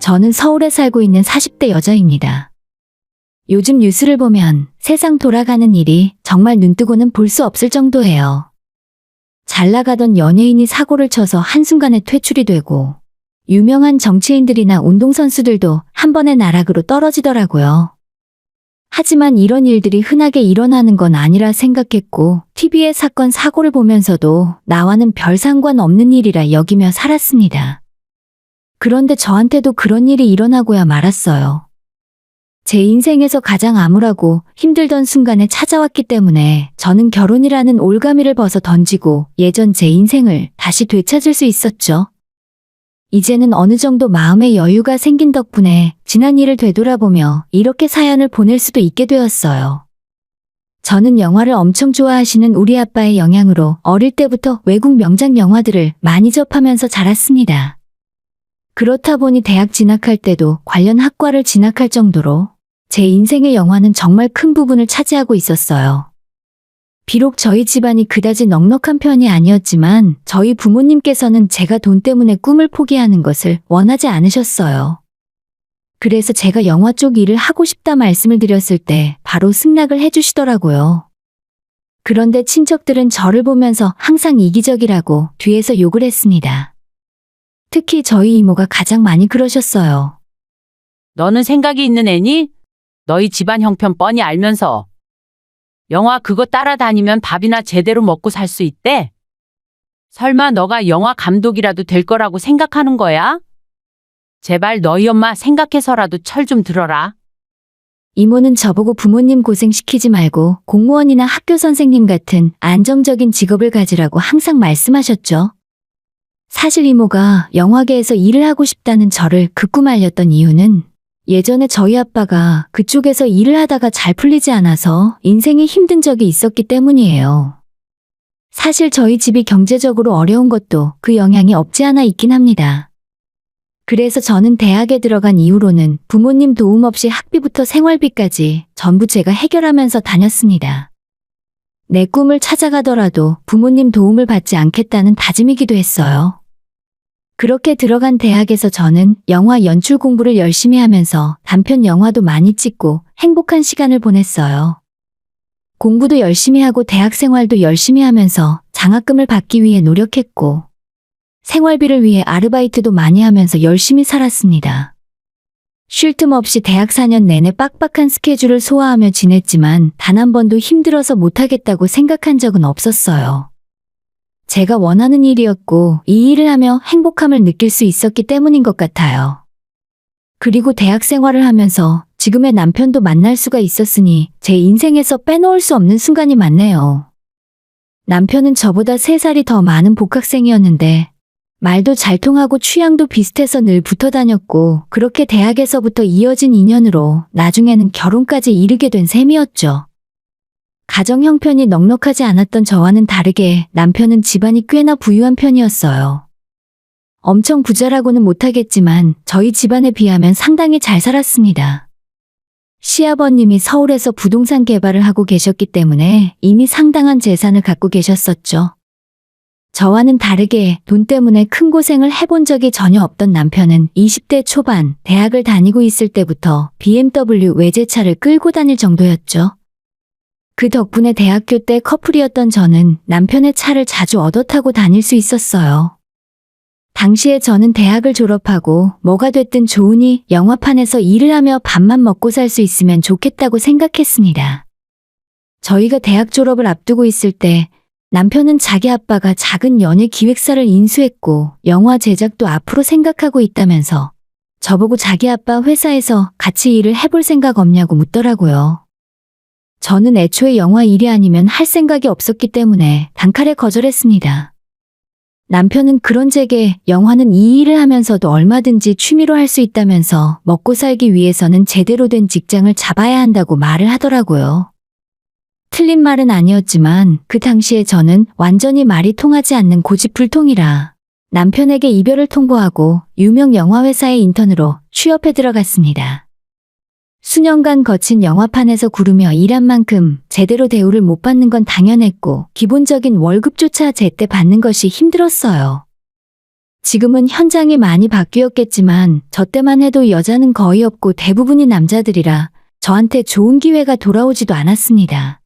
저는 서울에 살고 있는 40대 여자입니다. 요즘 뉴스를 보면 세상 돌아가는 일이 정말 눈뜨고는 볼 수 없을 정도예요. 잘 나가던 연예인이 사고를 쳐서 한순간에 퇴출이 되고, 유명한 정치인들이나 운동선수들도 한 번에 나락으로 떨어지더라고요. 하지만 이런 일들이 흔하게 일어나는 건 아니라 생각했고, TV의 사건 사고를 보면서도 나와는 별 상관없는 일이라 여기며 살았습니다. 그런데 저한테도 그런 일이 일어나고야 말았어요. 제 인생에서 가장 암울하고 힘들던 순간에 찾아왔기 때문에 저는 결혼이라는 올가미를 벗어 던지고 예전 제 인생을 다시 되찾을 수 있었죠. 이제는 어느 정도 마음의 여유가 생긴 덕분에 지난 일을 되돌아보며 이렇게 사연을 보낼 수도 있게 되었어요. 저는 영화를 엄청 좋아하시는 우리 아빠의 영향으로 어릴 때부터 외국 명작 영화들을 많이 접하면서 자랐습니다. 그렇다 보니 대학 진학할 때도 관련 학과를 진학할 정도로 제 인생의 영화는 정말 큰 부분을 차지하고 있었어요. 비록 저희 집안이 그다지 넉넉한 편이 아니었지만 저희 부모님께서는 제가 돈 때문에 꿈을 포기하는 것을 원하지 않으셨어요. 그래서 제가 영화 쪽 일을 하고 싶다 말씀을 드렸을 때 바로 승낙을 해주시더라고요. 그런데 친척들은 저를 보면서 항상 이기적이라고 뒤에서 욕을 했습니다. 특히 저희 이모가 가장 많이 그러셨어요. 너는 생각이 있는 애니? 너희 집안 형편 뻔히 알면서 영화 그거 따라다니면 밥이나 제대로 먹고 살 수 있대? 설마 너가 영화 감독이라도 될 거라고 생각하는 거야? 제발 너희 엄마 생각해서라도 철 좀 들어라. 이모는 저보고 부모님 고생시키지 말고 공무원이나 학교 선생님 같은 안정적인 직업을 가지라고 항상 말씀하셨죠. 사실 이모가 영화계에서 일을 하고 싶다는 저를 극구 말렸던 이유는 예전에 저희 아빠가 그쪽에서 일을 하다가 잘 풀리지 않아서 인생이 힘든 적이 있었기 때문이에요. 사실 저희 집이 경제적으로 어려운 것도 그 영향이 없지 않아 있긴 합니다. 그래서 저는 대학에 들어간 이후로는 부모님 도움 없이 학비부터 생활비까지 전부 제가 해결하면서 다녔습니다. 내 꿈을 찾아가더라도 부모님 도움을 받지 않겠다는 다짐이기도 했어요. 그렇게 들어간 대학에서 저는 영화 연출 공부를 열심히 하면서 단편 영화도 많이 찍고 행복한 시간을 보냈어요. 공부도 열심히 하고 대학 생활도 열심히 하면서 장학금을 받기 위해 노력했고 생활비를 위해 아르바이트도 많이 하면서 열심히 살았습니다. 쉴 틈 없이 대학 4년 내내 빡빡한 스케줄을 소화하며 지냈지만 단 한 번도 힘들어서 못하겠다고 생각한 적은 없었어요. 제가 원하는 일이었고 이 일을 하며 행복함을 느낄 수 있었기 때문인 것 같아요. 그리고 대학 생활을 하면서 지금의 남편도 만날 수가 있었으니 제 인생에서 빼놓을 수 없는 순간이 많네요. 남편은 저보다 3살이 더 많은 복학생이었는데 말도 잘 통하고 취향도 비슷해서 늘 붙어 다녔고 그렇게 대학에서부터 이어진 인연으로 나중에는 결혼까지 이르게 된 셈이었죠. 가정 형편이 넉넉하지 않았던 저와는 다르게 남편은 집안이 꽤나 부유한 편이었어요. 엄청 부자라고는 못하겠지만 저희 집안에 비하면 상당히 잘 살았습니다. 시아버님이 서울에서 부동산 개발을 하고 계셨기 때문에 이미 상당한 재산을 갖고 계셨었죠. 저와는 다르게 돈 때문에 큰 고생을 해본 적이 전혀 없던 남편은 20대 초반 대학을 다니고 있을 때부터 BMW 외제차를 끌고 다닐 정도였죠. 그 덕분에 대학교 때 커플이었던 저는 남편의 차를 자주 얻어 타고 다닐 수 있었어요. 당시에 저는 대학을 졸업하고 뭐가 됐든 좋으니 영화판에서 일을 하며 밥만 먹고 살 수 있으면 좋겠다고 생각했습니다. 저희가 대학 졸업을 앞두고 있을 때 남편은 자기 아빠가 작은 연예 기획사를 인수했고 영화 제작도 앞으로 생각하고 있다면서 저보고 자기 아빠 회사에서 같이 일을 해볼 생각 없냐고 묻더라고요. 저는 애초에 영화 일이 아니면 할 생각이 없었기 때문에 단칼에 거절했습니다. 남편은 그런 제게 영화는 이 일을 하면서도 얼마든지 취미로 할 수 있다면서 먹고 살기 위해서는 제대로 된 직장을 잡아야 한다고 말을 하더라고요. 틀린 말은 아니었지만 그 당시에 저는 완전히 말이 통하지 않는 고집불통이라 남편에게 이별을 통보하고 유명 영화회사의 인턴으로 취업해 들어갔습니다. 수년간 거친 영화판에서 구르며 일한 만큼 제대로 대우를 못 받는 건 당연했고 기본적인 월급조차 제때 받는 것이 힘들었어요. 지금은 현장이 많이 바뀌었겠지만 저 때만 해도 여자는 거의 없고 대부분이 남자들이라 저한테 좋은 기회가 돌아오지도 않았습니다.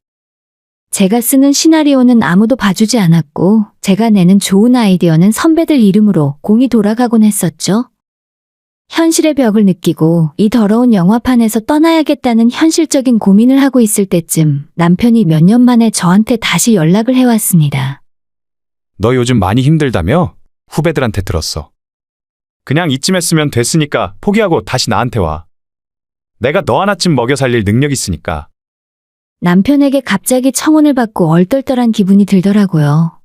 제가 쓰는 시나리오는 아무도 봐주지 않았고 제가 내는 좋은 아이디어는 선배들 이름으로 공이 돌아가곤 했었죠. 현실의 벽을 느끼고 이 더러운 영화판에서 떠나야겠다는 현실적인 고민을 하고 있을 때쯤 남편이 몇 년 만에 저한테 다시 연락을 해왔습니다. 너 요즘 많이 힘들다며? 후배들한테 들었어. 그냥 이쯤 했으면 됐으니까 포기하고 다시 나한테 와. 내가 너 하나쯤 먹여 살릴 능력 있으니까. 남편에게 갑자기 청혼을 받고 얼떨떨한 기분이 들더라고요.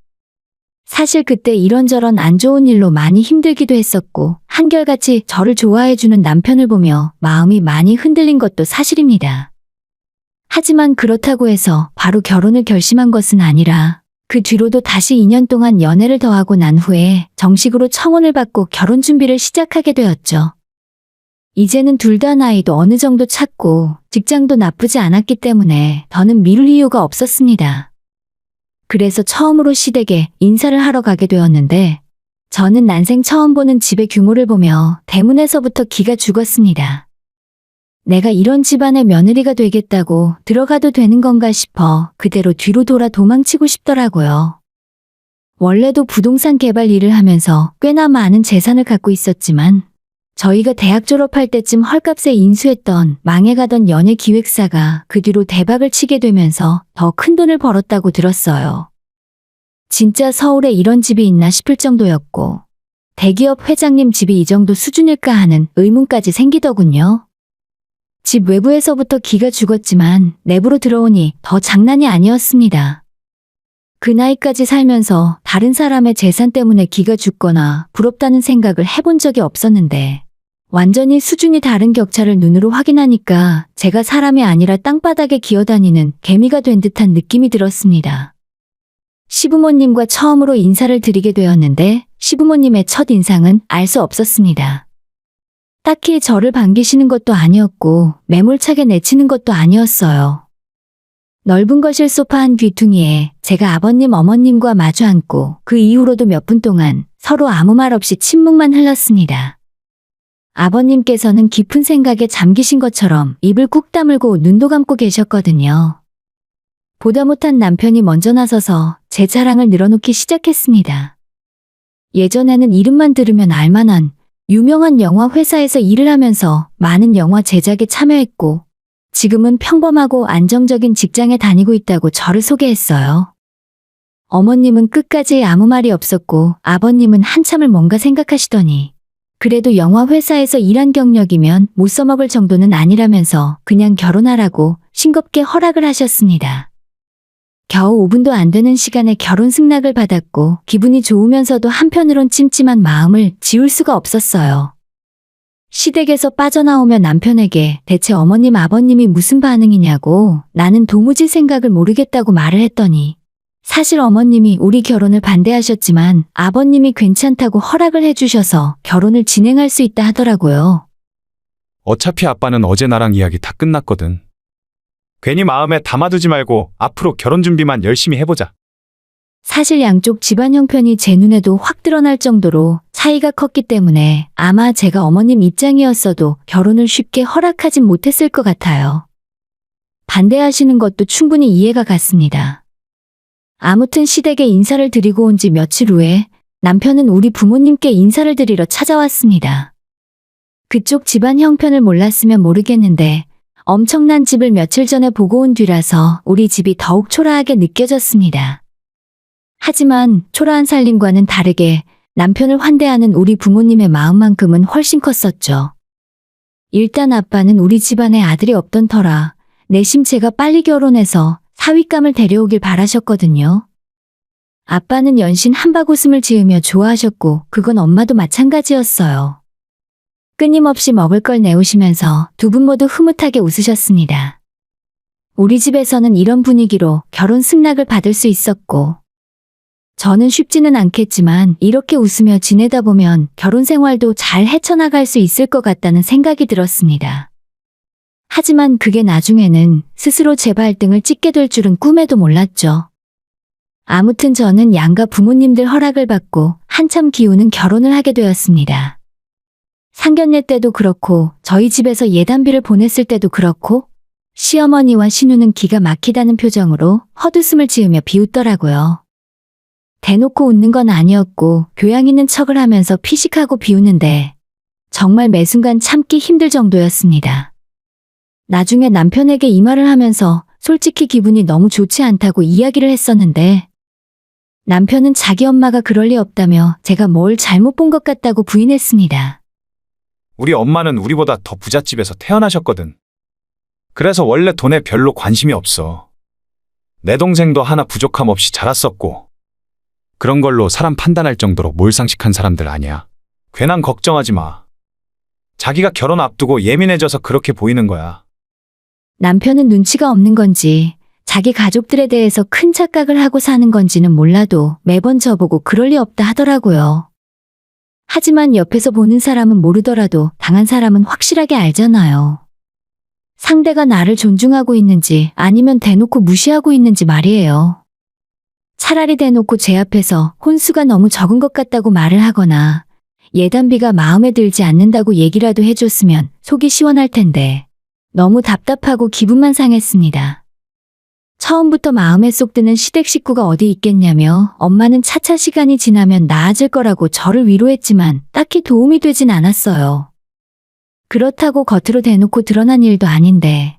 사실 그때 이런저런 안 좋은 일로 많이 힘들기도 했었고 한결같이 저를 좋아해주는 남편을 보며 마음이 많이 흔들린 것도 사실입니다. 하지만 그렇다고 해서 바로 결혼을 결심한 것은 아니라 그 뒤로도 다시 2년 동안 연애를 더하고 난 후에 정식으로 청혼을 받고 결혼 준비를 시작하게 되었죠. 이제는 둘 다 나이도 어느 정도 찼고 직장도 나쁘지 않았기 때문에 더는 미룰 이유가 없었습니다. 그래서 처음으로 시댁에 인사를 하러 가게 되었는데 저는 난생 처음 보는 집의 규모를 보며 대문에서부터 기가 죽었습니다. 내가 이런 집안의 며느리가 되겠다고 들어가도 되는 건가 싶어 그대로 뒤로 돌아 도망치고 싶더라고요. 원래도 부동산 개발 일을 하면서 꽤나 많은 재산을 갖고 있었지만 저희가 대학 졸업할 때쯤 헐값에 인수했던 망해가던 연예기획사가 그 뒤로 대박을 치게 되면서 더 큰 돈을 벌었다고 들었어요. 진짜 서울에 이런 집이 있나 싶을 정도였고 대기업 회장님 집이 이 정도 수준일까 하는 의문까지 생기더군요. 집 외부에서부터 기가 죽었지만 내부로 들어오니 더 장난이 아니었습니다. 그 나이까지 살면서 다른 사람의 재산 때문에 기가 죽거나 부럽다는 생각을 해본 적이 없었는데 완전히 수준이 다른 격차를 눈으로 확인하니까 제가 사람이 아니라 땅바닥에 기어다니는 개미가 된 듯한 느낌이 들었습니다. 시부모님과 처음으로 인사를 드리게 되었는데 시부모님의 첫 인상은 알 수 없었습니다. 딱히 저를 반기시는 것도 아니었고 매몰차게 내치는 것도 아니었어요. 넓은 거실 소파 한 귀퉁이에 제가 아버님 어머님과 마주 앉고 그 이후로도 몇 분 동안 서로 아무 말 없이 침묵만 흘렀습니다. 아버님께서는 깊은 생각에 잠기신 것처럼 입을 꾹 다물고 눈도 감고 계셨거든요. 보다 못한 남편이 먼저 나서서 제 자랑을 늘어놓기 시작했습니다. 예전에는 이름만 들으면 알만한 유명한 영화 회사에서 일을 하면서 많은 영화 제작에 참여했고 지금은 평범하고 안정적인 직장에 다니고 있다고 저를 소개했어요. 어머님은 끝까지 아무 말이 없었고 아버님은 한참을 뭔가 생각하시더니 그래도 영화 회사에서 일한 경력이면 못 써먹을 정도는 아니라면서 그냥 결혼하라고 싱겁게 허락을 하셨습니다. 겨우 5분도 안 되는 시간에 결혼 승낙을 받았고 기분이 좋으면서도 한편으론 찜찜한 마음을 지울 수가 없었어요. 시댁에서 빠져나오며 남편에게 대체 어머님 아버님이 무슨 반응이냐고 나는 도무지 생각을 모르겠다고 말을 했더니 사실 어머님이 우리 결혼을 반대하셨지만 아버님이 괜찮다고 허락을 해주셔서 결혼을 진행할 수 있다 하더라고요. 어차피 아빠는 어제 나랑 이야기 다 끝났거든. 괜히 마음에 담아두지 말고 앞으로 결혼 준비만 열심히 해보자. 사실 양쪽 집안 형편이 제 눈에도 확 드러날 정도로 차이가 컸기 때문에 아마 제가 어머님 입장이었어도 결혼을 쉽게 허락하진 못했을 것 같아요. 반대하시는 것도 충분히 이해가 갔습니다. 아무튼 시댁에 인사를 드리고 온 지 며칠 후에 남편은 우리 부모님께 인사를 드리러 찾아왔습니다. 그쪽 집안 형편을 몰랐으면 모르겠는데 엄청난 집을 며칠 전에 보고 온 뒤라서 우리 집이 더욱 초라하게 느껴졌습니다. 하지만 초라한 살림과는 다르게 남편을 환대하는 우리 부모님의 마음만큼은 훨씬 컸었죠. 일단 아빠는 우리 집안에 아들이 없던 터라 내심 제가 빨리 결혼해서 사윗감을 데려오길 바라셨거든요. 아빠는 연신 한바구음을 지으며 좋아하셨고 그건 엄마도 마찬가지였어요. 끊임없이 먹을 걸 내오시면서 두 분 모두 흐뭇하게 웃으셨습니다. 우리 집에서는 이런 분위기로 결혼 승낙을 받을 수 있었고 저는 쉽지는 않겠지만 이렇게 웃으며 지내다 보면 결혼 생활도 잘 헤쳐나갈 수 있을 것 같다는 생각이 들었습니다. 하지만 그게 나중에는 스스로 제 발등을 찍게 될 줄은 꿈에도 몰랐죠. 아무튼 저는 양가 부모님들 허락을 받고 한참 기우는 결혼을 하게 되었습니다. 상견례 때도 그렇고 저희 집에서 예단비를 보냈을 때도 그렇고 시어머니와 신우는 기가 막히다는 표정으로 헛웃음을 지으며 비웃더라고요. 대놓고 웃는 건 아니었고 교양 있는 척을 하면서 피식하고 비웃는데 정말 매 순간 참기 힘들 정도였습니다. 나중에 남편에게 이 말을 하면서 솔직히 기분이 너무 좋지 않다고 이야기를 했었는데 남편은 자기 엄마가 그럴 리 없다며 제가 뭘 잘못 본 것 같다고 부인했습니다. 우리 엄마는 우리보다 더 부잣집에서 태어나셨거든. 그래서 원래 돈에 별로 관심이 없어. 내 동생도 하나 부족함 없이 자랐었고 그런 걸로 사람 판단할 정도로 몰상식한 사람들 아니야. 괜한 걱정하지 마. 자기가 결혼 앞두고 예민해져서 그렇게 보이는 거야. 남편은 눈치가 없는 건지 자기 가족들에 대해서 큰 착각을 하고 사는 건지는 몰라도 매번 저보고 그럴 리 없다 하더라고요. 하지만 옆에서 보는 사람은 모르더라도 당한 사람은 확실하게 알잖아요. 상대가 나를 존중하고 있는지 아니면 대놓고 무시하고 있는지 말이에요. 차라리 대놓고 제 앞에서 혼수가 너무 적은 것 같다고 말을 하거나 예단비가 마음에 들지 않는다고 얘기라도 해줬으면 속이 시원할 텐데 너무 답답하고 기분만 상했습니다. 처음부터 마음에 쏙 드는 시댁 식구가 어디 있겠냐며 엄마는 차차 시간이 지나면 나아질 거라고 저를 위로했지만 딱히 도움이 되진 않았어요. 그렇다고 겉으로 대놓고 드러난 일도 아닌데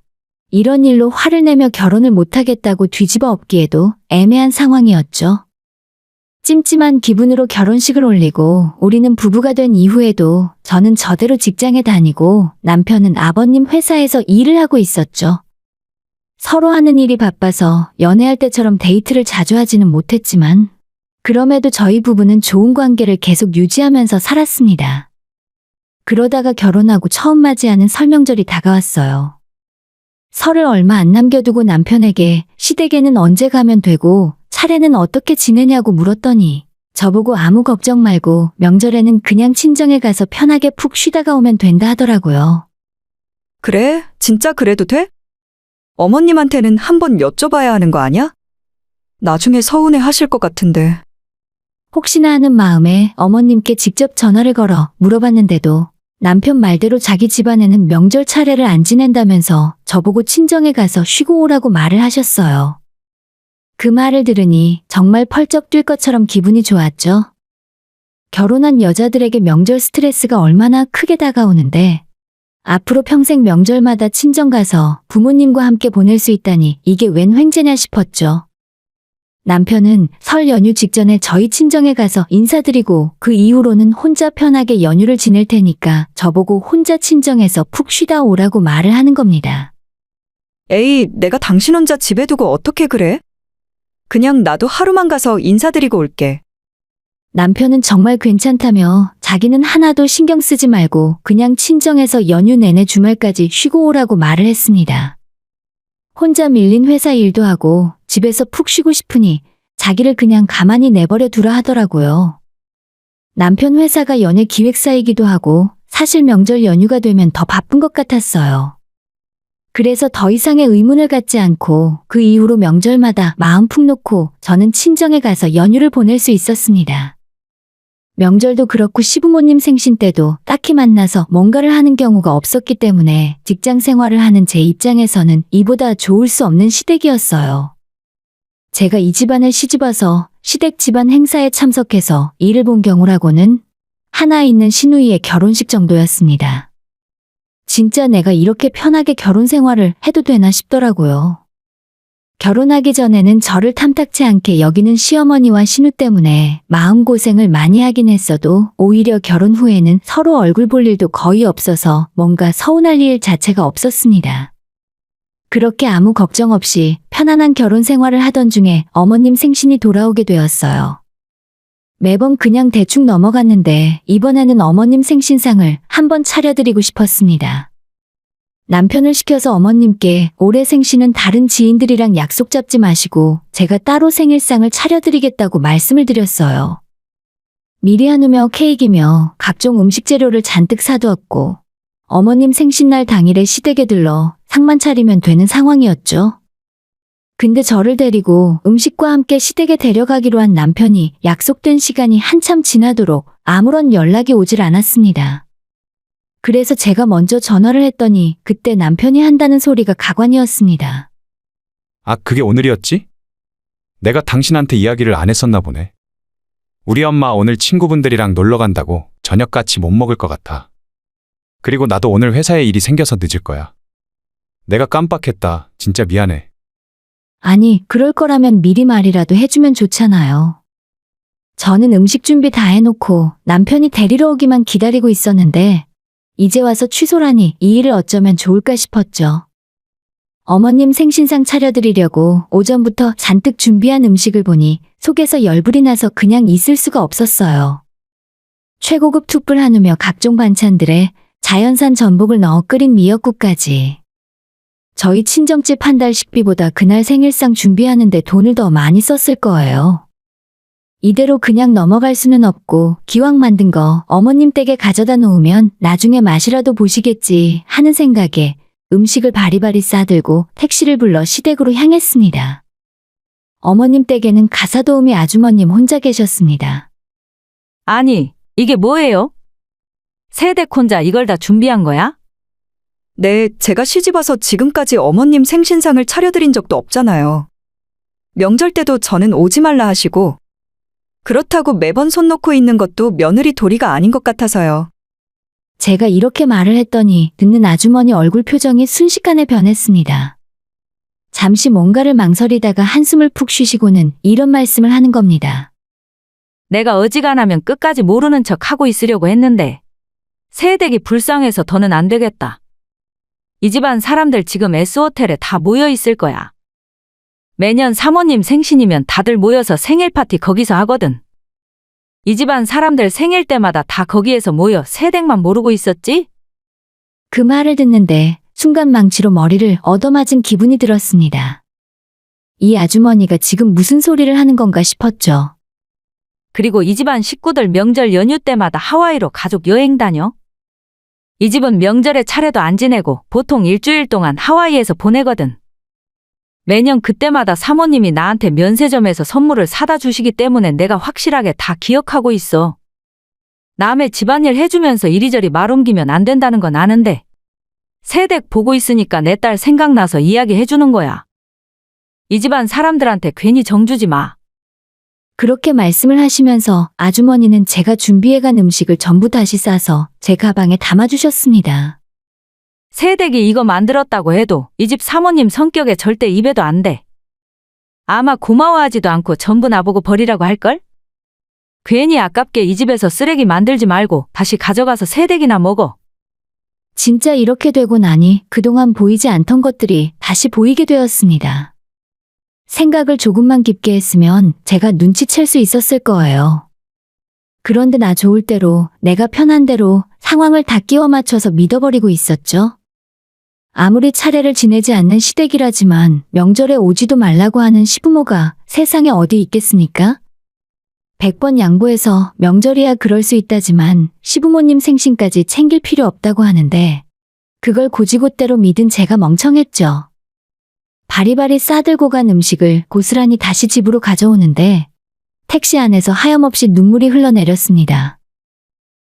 이런 일로 화를 내며 결혼을 못하겠다고 뒤집어 엎기에도 애매한 상황이었죠. 찜찜한 기분으로 결혼식을 올리고 우리는 부부가 된 이후에도 저는 저대로 직장에 다니고 남편은 아버님 회사에서 일을 하고 있었죠. 서로 하는 일이 바빠서 연애할 때처럼 데이트를 자주 하지는 못했지만 그럼에도 저희 부부는 좋은 관계를 계속 유지하면서 살았습니다. 그러다가 결혼하고 처음 맞이하는 설 명절이 다가왔어요. 설을 얼마 안 남겨두고 남편에게 시댁에는 언제 가면 되고 차례는 어떻게 지내냐고 물었더니 저보고 아무 걱정 말고 명절에는 그냥 친정에 가서 편하게 푹 쉬다가 오면 된다 하더라고요. 그래? 진짜 그래도 돼? 어머님한테는 한번 여쭤봐야 하는 거 아니야? 나중에 서운해 하실 것 같은데. 혹시나 하는 마음에 어머님께 직접 전화를 걸어 물어봤는데도 남편 말대로 자기 집안에는 명절 차례를 안 지낸다면서 저보고 친정에 가서 쉬고 오라고 말을 하셨어요. 그 말을 들으니 정말 펄쩍 뛸 것처럼 기분이 좋았죠. 결혼한 여자들에게 명절 스트레스가 얼마나 크게 다가오는데 앞으로 평생 명절마다 친정 가서 부모님과 함께 보낼 수 있다니 이게 웬 횡재냐 싶었죠. 남편은 설 연휴 직전에 저희 친정에 가서 인사드리고 그 이후로는 혼자 편하게 연휴를 지낼 테니까 저보고 혼자 친정에서 푹 쉬다 오라고 말을 하는 겁니다. 에이, 내가 당신 혼자 집에 두고 어떻게 그래? 그냥 나도 하루만 가서 인사드리고 올게. 남편은 정말 괜찮다며 자기는 하나도 신경 쓰지 말고 그냥 친정에서 연휴 내내 주말까지 쉬고 오라고 말을 했습니다. 혼자 밀린 회사 일도 하고 집에서 푹 쉬고 싶으니 자기를 그냥 가만히 내버려 두라 하더라고요. 남편 회사가 연예 기획사이기도 하고 사실 명절 연휴가 되면 더 바쁜 것 같았어요. 그래서 더 이상의 의문을 갖지 않고 그 이후로 명절마다 마음 푹 놓고 저는 친정에 가서 연휴를 보낼 수 있었습니다. 명절도 그렇고 시부모님 생신 때도 딱히 만나서 뭔가를 하는 경우가 없었기 때문에 직장 생활을 하는 제 입장에서는 이보다 좋을 수 없는 시댁이었어요. 제가 이 집안을 시집와서 시댁 집안 행사에 참석해서 일을 본 경우라고는 하나 있는 시누이의 결혼식 정도였습니다. 진짜 내가 이렇게 편하게 결혼 생활을 해도 되나 싶더라고요. 결혼하기 전에는 저를 탐탁치 않게 여기는 시어머니와 신우 때문에 마음고생을 많이 하긴 했어도 오히려 결혼 후에는 서로 얼굴 볼 일도 거의 없어서 뭔가 서운할 일 자체가 없었습니다. 그렇게 아무 걱정 없이 편안한 결혼 생활을 하던 중에 어머님 생신이 돌아오게 되었어요. 매번 그냥 대충 넘어갔는데 이번에는 어머님 생신상을 한번 차려드리고 싶었습니다. 남편을 시켜서 어머님께 올해 생신은 다른 지인들이랑 약속 잡지 마시고 제가 따로 생일상을 차려드리겠다고 말씀을 드렸어요. 미리 한우며 케이크며 각종 음식 재료를 잔뜩 사두었고 어머님 생신날 당일에 시댁에 들러 상만 차리면 되는 상황이었죠. 근데 저를 데리고 음식과 함께 시댁에 데려가기로 한 남편이 약속된 시간이 한참 지나도록 아무런 연락이 오질 않았습니다. 그래서 제가 먼저 전화를 했더니 그때 남편이 한다는 소리가 가관이었습니다. 아, 그게 오늘이었지? 내가 당신한테 이야기를 안 했었나 보네. 우리 엄마 오늘 친구분들이랑 놀러 간다고 저녁 같이 못 먹을 것 같아. 그리고 나도 오늘 회사에 일이 생겨서 늦을 거야. 내가 깜빡했다. 진짜 미안해. 아니, 그럴 거라면 미리 말이라도 해주면 좋잖아요. 저는 음식 준비 다 해놓고 남편이 데리러 오기만 기다리고 있었는데 이제 와서 취소라니 이 일을 어쩌면 좋을까 싶었죠. 어머님 생신상 차려드리려고 오전부터 잔뜩 준비한 음식을 보니 속에서 열불이 나서 그냥 있을 수가 없었어요. 최고급 툭불 한우며 각종 반찬들에 자연산 전복을 넣어 끓인 미역국까지. 저희 친정집 한 달 식비보다 그날 생일상 준비하는데 돈을 더 많이 썼을 거예요. 이대로 그냥 넘어갈 수는 없고 기왕 만든 거 어머님 댁에 가져다 놓으면 나중에 맛이라도 보시겠지 하는 생각에 음식을 바리바리 싸들고 택시를 불러 시댁으로 향했습니다. 어머님 댁에는 가사도우미 아주머님 혼자 계셨습니다. 아니, 이게 뭐예요? 새댁 혼자 이걸 다 준비한 거야? 네, 제가 시집와서 지금까지 어머님 생신상을 차려드린 적도 없잖아요. 명절 때도 저는 오지 말라 하시고 그렇다고 매번 손 놓고 있는 것도 며느리 도리가 아닌 것 같아서요. 제가 이렇게 말을 했더니 듣는 아주머니 얼굴 표정이 순식간에 변했습니다. 잠시 뭔가를 망설이다가 한숨을 푹 쉬시고는 이런 말씀을 하는 겁니다. 내가 어지간하면 끝까지 모르는 척 하고 있으려고 했는데 새댁이 불쌍해서 더는 안 되겠다. 이 집안 사람들 지금 S호텔에 다 모여 있을 거야. 매년 사모님 생신이면 다들 모여서 생일 파티 거기서 하거든. 이 집안 사람들 생일 때마다 다 거기에서 모여 새댁만 모르고 있었지? 그 말을 듣는데 순간 망치로 머리를 얻어맞은 기분이 들었습니다. 이 아주머니가 지금 무슨 소리를 하는 건가 싶었죠. 그리고 이 집안 식구들 명절 연휴 때마다 하와이로 가족 여행 다녀. 이 집은 명절에 차례도 안 지내고 보통 일주일 동안 하와이에서 보내거든. 매년 그때마다 사모님이 나한테 면세점에서 선물을 사다 주시기 때문에 내가 확실하게 다 기억하고 있어. 남의 집안일 해주면서 이리저리 말 옮기면 안 된다는 건 아는데 새댁 보고 있으니까 내 딸 생각나서 이야기해주는 거야. 이 집안 사람들한테 괜히 정주지 마. 그렇게 말씀을 하시면서 아주머니는 제가 준비해간 음식을 전부 다시 싸서 제 가방에 담아주셨습니다. 새댁이 이거 만들었다고 해도 이 집 사모님 성격에 절대 입에도 안 돼. 아마 고마워하지도 않고 전부 나보고 버리라고 할걸? 괜히 아깝게 이 집에서 쓰레기 만들지 말고 다시 가져가서 새댁이나 먹어. 진짜 이렇게 되고 나니 그동안 보이지 않던 것들이 다시 보이게 되었습니다. 생각을 조금만 깊게 했으면 제가 눈치챌 수 있었을 거예요. 그런데 나 좋을 대로 내가 편한 대로 상황을 다 끼워 맞춰서 믿어버리고 있었죠. 아무리 차례를 지내지 않는 시댁이라지만 명절에 오지도 말라고 하는 시부모가 세상에 어디 있겠습니까? 100번 양보해서 명절이야 그럴 수 있다지만 시부모님 생신까지 챙길 필요 없다고 하는데 그걸 고지곳대로 믿은 제가 멍청했죠. 바리바리 싸들고 간 음식을 고스란히 다시 집으로 가져오는데 택시 안에서 하염없이 눈물이 흘러내렸습니다.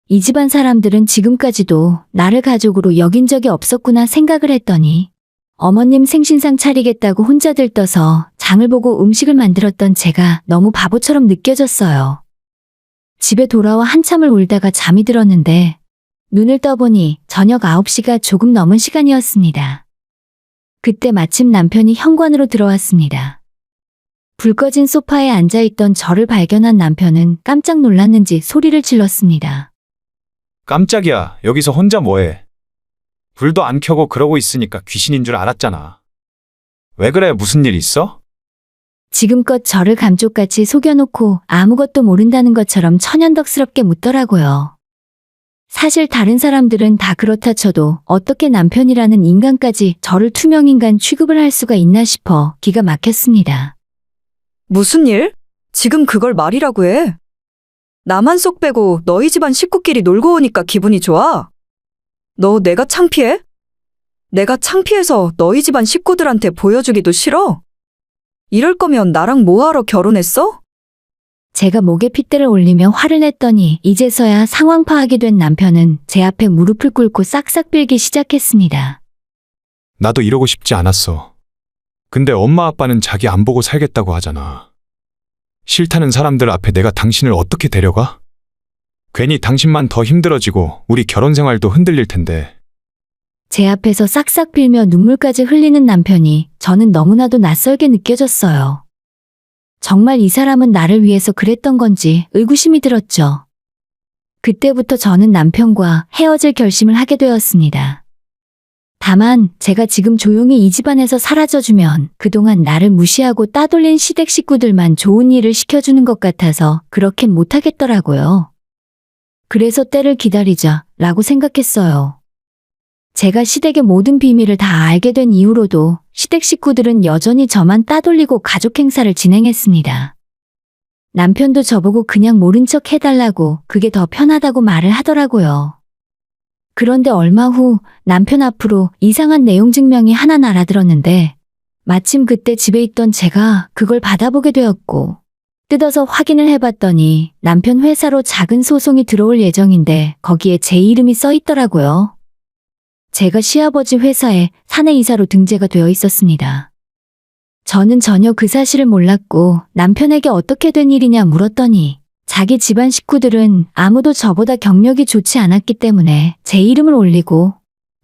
이 집안 사람들은 지금까지도 나를 가족으로 여긴 적이 없었구나 생각을 했더니 어머님 생신상 차리겠다고 혼자 들떠서 장을 보고 음식을 만들었던 제가 너무 바보처럼 느껴졌어요. 집에 돌아와 한참을 울다가 잠이 들었는데 눈을 떠보니 저녁 9시가 조금 넘은 시간이었습니다. 그때 마침 남편이 현관으로 들어왔습니다. 불 꺼진 소파에 앉아있던 저를 발견한 남편은 깜짝 놀랐는지 소리를 질렀습니다. 깜짝이야. 여기서 혼자 뭐해? 불도 안 켜고 그러고 있으니까 귀신인 줄 알았잖아. 왜 그래? 무슨 일 있어? 지금껏 저를 감쪽같이 속여놓고 아무것도 모른다는 것처럼 천연덕스럽게 묻더라고요. 사실 다른 사람들은 다 그렇다 쳐도 어떻게 남편이라는 인간까지 저를 투명인간 취급을 할 수가 있나 싶어 기가 막혔습니다. 무슨 일? 지금 그걸 말이라고 해? 나만 쏙 빼고 너희 집안 식구끼리 놀고 오니까 기분이 좋아? 너 내가 창피해? 내가 창피해서 너희 집안 식구들한테 보여주기도 싫어? 이럴 거면 나랑 뭐하러 결혼했어? 제가 목에 핏대를 올리며 화를 냈더니 이제서야 상황 파악이 된 남편은 제 앞에 무릎을 꿇고 싹싹 빌기 시작했습니다. 나도 이러고 싶지 않았어. 근데 엄마 아빠는 자기 안 보고 살겠다고 하잖아. 싫다는 사람들 앞에 내가 당신을 어떻게 데려가? 괜히 당신만 더 힘들어지고 우리 결혼 생활도 흔들릴 텐데. 제 앞에서 싹싹 빌며 눈물까지 흘리는 남편이 저는 너무나도 낯설게 느껴졌어요. 정말 이 사람은 나를 위해서 그랬던 건지 의구심이 들었죠. 그때부터 저는 남편과 헤어질 결심을 하게 되었습니다. 다만 제가 지금 조용히 이 집안에서 사라져주면 그동안 나를 무시하고 따돌린 시댁 식구들만 좋은 일을 시켜주는 것 같아서 그렇게는 못하겠더라고요. 그래서 때를 기다리자라고 생각했어요. 제가 시댁의 모든 비밀을 다 알게 된 이후로도 시댁 식구들은 여전히 저만 따돌리고 가족 행사를 진행했습니다. 남편도 저보고 그냥 모른 척 해달라고 그게 더 편하다고 말을 하더라고요. 그런데 얼마 후 남편 앞으로 이상한 내용 증명이 하나 날아들었는데 마침 그때 집에 있던 제가 그걸 받아보게 되었고 뜯어서 확인을 해봤더니 남편 회사로 작은 소송이 들어올 예정인데 거기에 제 이름이 써 있더라고요. 제가 시아버지 회사에 사내이사로 등재가 되어 있었습니다. 저는 전혀 그 사실을 몰랐고 남편에게 어떻게 된 일이냐 물었더니 자기 집안 식구들은 아무도 저보다 경력이 좋지 않았기 때문에 제 이름을 올리고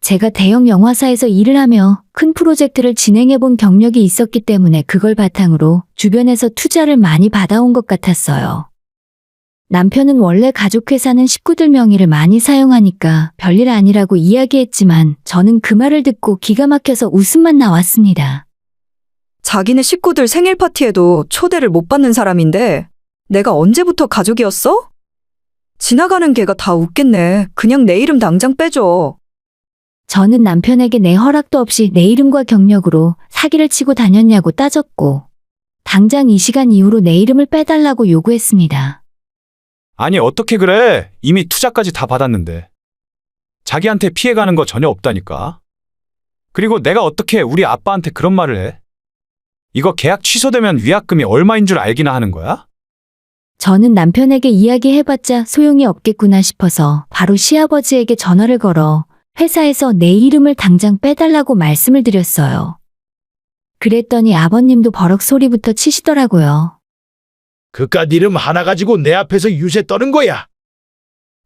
제가 대형 영화사에서 일을 하며 큰 프로젝트를 진행해본 경력이 있었기 때문에 그걸 바탕으로 주변에서 투자를 많이 받아온 것 같았어요. 남편은 원래 가족회사는 식구들 명의를 많이 사용하니까 별일 아니라고 이야기했지만 저는 그 말을 듣고 기가 막혀서 웃음만 나왔습니다. 자기네 식구들 생일 파티에도 초대를 못 받는 사람인데 내가 언제부터 가족이었어? 지나가는 개가 다 웃겠네. 그냥 내 이름 당장 빼줘. 저는 남편에게 내 허락도 없이 내 이름과 경력으로 사기를 치고 다녔냐고 따졌고 당장 이 시간 이후로 내 이름을 빼달라고 요구했습니다. 아니 어떻게 그래? 이미 투자까지 다 받았는데. 자기한테 피해가는 거 전혀 없다니까. 그리고 내가 어떻게 우리 아빠한테 그런 말을 해? 이거 계약 취소되면 위약금이 얼마인 줄 알기나 하는 거야? 저는 남편에게 이야기해봤자 소용이 없겠구나 싶어서 바로 시아버지에게 전화를 걸어 회사에서 내 이름을 당장 빼달라고 말씀을 드렸어요. 그랬더니 아버님도 버럭 소리부터 치시더라고요. 그깟 이름 하나 가지고 내 앞에서 유세 떠는 거야.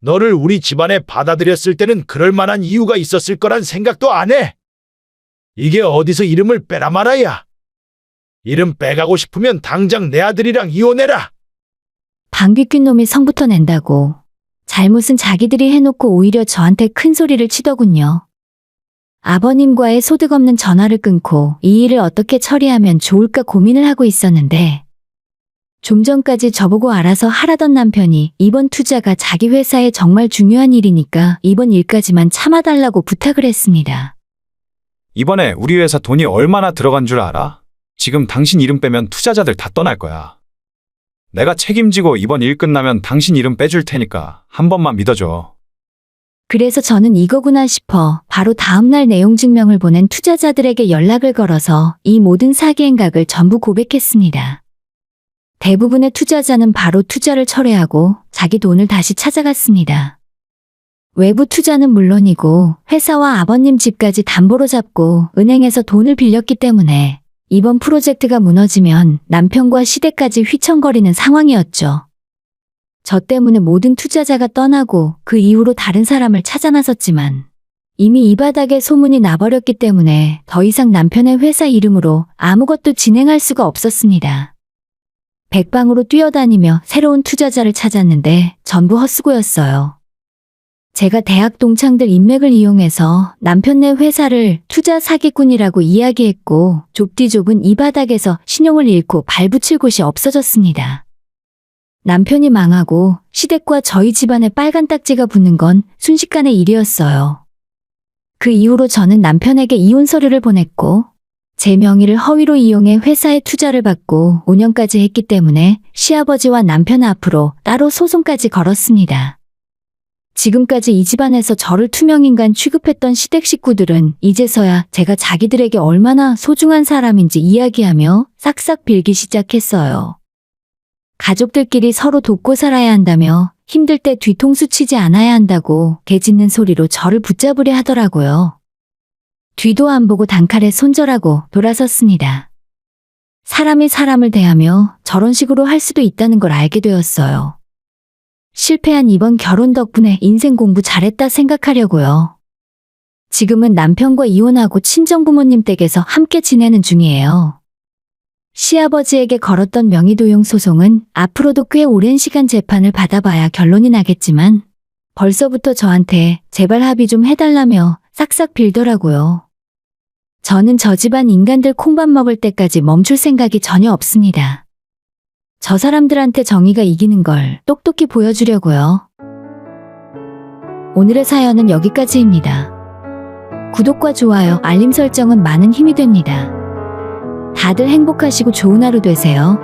너를 우리 집안에 받아들였을 때는 그럴 만한 이유가 있었을 거란 생각도 안 해. 이게 어디서 이름을 빼라 말아야. 이름 빼가고 싶으면 당장 내 아들이랑 이혼해라. 방귀 뀐 놈이 성부터 낸다고. 잘못은 자기들이 해놓고 오히려 저한테 큰 소리를 치더군요. 아버님과의 소득 없는 전화를 끊고 이 일을 어떻게 처리하면 좋을까 고민을 하고 있었는데 좀 전까지 저보고 알아서 하라던 남편이 이번 투자가 자기 회사에 정말 중요한 일이니까 이번 일까지만 참아달라고 부탁을 했습니다. 이번에 우리 회사 돈이 얼마나 들어간 줄 알아? 지금 당신 이름 빼면 투자자들 다 떠날 거야. 내가 책임지고 이번 일 끝나면 당신 이름 빼줄 테니까 한 번만 믿어줘. 그래서 저는 이거구나 싶어 바로 다음날 내용 증명을 보낸 투자자들에게 연락을 걸어서 이 모든 사기 행각을 전부 고백했습니다. 대부분의 투자자는 바로 투자를 철회하고 자기 돈을 다시 찾아갔습니다. 외부 투자는 물론이고 회사와 아버님 집까지 담보로 잡고 은행에서 돈을 빌렸기 때문에 이번 프로젝트가 무너지면 남편과 시댁까지 휘청거리는 상황이었죠. 저 때문에 모든 투자자가 떠나고 그 이후로 다른 사람을 찾아 나섰지만 이미 이 바닥에 소문이 나버렸기 때문에 더 이상 남편의 회사 이름으로 아무것도 진행할 수가 없었습니다. 백방으로 뛰어다니며 새로운 투자자를 찾았는데 전부 헛수고였어요. 제가 대학 동창들 인맥을 이용해서 남편네 회사를 투자 사기꾼이라고 이야기했고 좁디좁은 이 바닥에서 신용을 잃고 발붙일 곳이 없어졌습니다. 남편이 망하고 시댁과 저희 집안에 빨간 딱지가 붙는 건 순식간의 일이었어요. 그 이후로 저는 남편에게 이혼 서류를 보냈고 제 명의를 허위로 이용해 회사에 투자를 받고 5년까지 했기 때문에 시아버지와 남편 앞으로 따로 소송까지 걸었습니다. 지금까지 이 집안에서 저를 투명인간 취급했던 시댁 식구들은 이제서야 제가 자기들에게 얼마나 소중한 사람인지 이야기하며 싹싹 빌기 시작했어요. 가족들끼리 서로 돕고 살아야 한다며 힘들 때 뒤통수 치지 않아야 한다고 개짖는 소리로 저를 붙잡으려 하더라고요. 뒤도 안 보고 단칼에 손절하고 돌아섰습니다. 사람이 사람을 대하며 저런 식으로 할 수도 있다는 걸 알게 되었어요. 실패한 이번 결혼 덕분에 인생 공부 잘했다 생각하려고요. 지금은 남편과 이혼하고 친정부모님 댁에서 함께 지내는 중이에요. 시아버지에게 걸었던 명의도용 소송은 앞으로도 꽤 오랜 시간 재판을 받아봐야 결론이 나겠지만 벌써부터 저한테 제발 합의 좀 해달라며 싹싹 빌더라고요. 저는 저 집안 인간들 콩밥 먹을 때까지 멈출 생각이 전혀 없습니다. 저 사람들한테 정의가 이기는 걸 똑똑히 보여주려고요. 오늘의 사연은 여기까지입니다. 구독과 좋아요, 알림 설정은 많은 힘이 됩니다. 다들 행복하시고 좋은 하루 되세요.